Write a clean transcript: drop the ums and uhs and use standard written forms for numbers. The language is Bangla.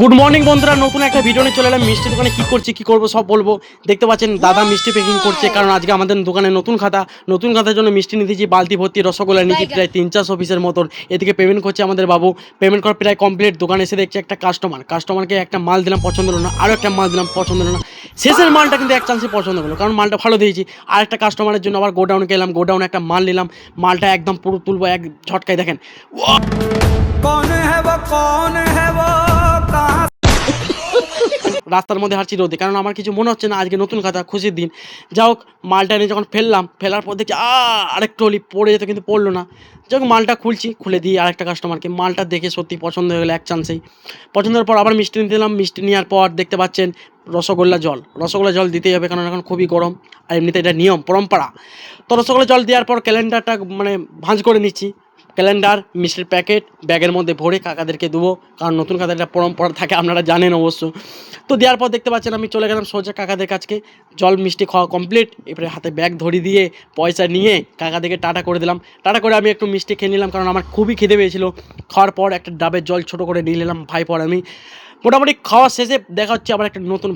গুড মর্নিং বন্ধুরা, নতুন একটা ভিডিও নিয়ে চলে এলাম। মিষ্টি দোকানে কী করছি কী করবো সব বলবো। দেখতে পাচ্ছেন দাদা মিষ্টি প্যাকিং করছে, কারণ আজকে আমাদের দোকানে নতুন খাতার জন্য মিষ্টি নিতেছি। বালতি ভর্তি রসগোল্লা নিয়েছি প্রায় 300-400 পিসের মতন। এদিকে পেমেন্ট করছে আমাদের বাবু। পেমেন্ট করা প্রায় কমপ্লিট। দোকানে এসে দেখছি একটা কাস্টমারকে একটা মাল দিলাম, পছন্দ হলো না। আরও একটা মাল দিলাম, পছন্দ হলো না। শেষের মালটা কিন্তু এক চান্সে পছন্দ হলো, কারণ মালটা ভালো দিয়েছি। আর একটা কাস্টমারের জন্য আবার গোডাউনে গেলাম, গোডাউনে একটা মাল নিলাম। মালটা একদম পুরো তুলবো এক ঝটকায়। দেখেন রাস্তার মধ্যে হাঁটছি রোদে, কারণ আমার কিছু মনে হচ্ছে না। আজকে নতুন খাতা, খুশির দিন। যা হোক, মালটা নিয়ে যখন ফেলার পর দেখছি আরেকটু হলি পড়ে যেত, কিন্তু পড়লো না। যাই হোক, মালটা খুলে দিই আরেকটা কাস্টমারকে। মালটা দেখে সত্যি পছন্দ হয়ে গেলো এক চান্সেই। পছন্দের পর আবার মিষ্টি নিতে দিলাম। মিষ্টি নেওয়ার পর দেখতে পাচ্ছেন রসগোল্লা জল দিতেই হবে, কারণ এখন খুবই গরম। আর এমনিতে এটা নিয়ম পরম্পরা। তো রসগোল্লা জল দেওয়ার পর ক্যালেন্ডারটা ভাঁজ করে নিচ্ছি। ক্যালেন্ডার, মিষ্টির প্যাকেট ব্যাগের মধ্যে ভরে কাকাদেরকে দেবো, কারণ নতুন খাতার একটা পরম্পরা থাকে, আপনারা জানেন অবশ্য। তো দেওয়ার পর দেখতে পাচ্ছেন আমি চলে গেলাম সোজা কাকাদের কাছকে। জল মিষ্টি খাওয়া কমপ্লিট। এবারে হাতে ব্যাগ ধরিয়ে দিয়ে পয়সা নিয়ে কাকাদেরকে টাটা করে দিলাম। টাটা করে আমি একটু মিষ্টি খেয়ে নিলাম, কারণ আমার খুবই খিদে পেয়েছিল। খাওয়ার পর একটা ডাবের জল ছোটো করে নিয়ে নিলাম ভাই। পর আমি মোটামুটি খাওয়া শেষে দেখা হচ্ছে আবার একটা নতুন